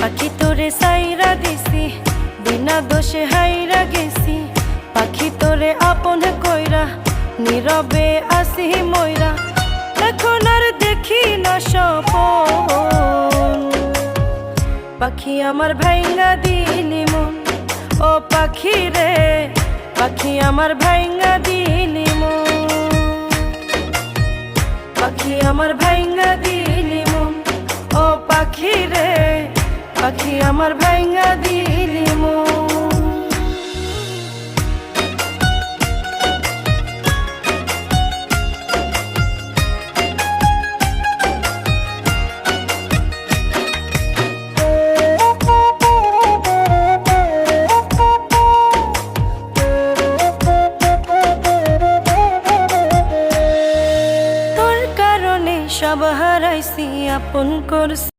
পাখি তোরে সাইরা দিছি, বিনা দোষে হাইরা গেছি। পাখি তোরে আপন কইরা নীরবে আসি ময়রা, এখন আর দেখি না স্বপন। পাখি আমার ভাইঙ্গা দিলি মন, ও পাখি রে পাখি আমার ভাইঙ্গা দিলি মন। পাখি আমার ভাইঙ্গা দিলি মন, ও পাখি রে পাখি আমার ভাইঙ্গা দিলি মন। সব হারাইছি আপন করছি।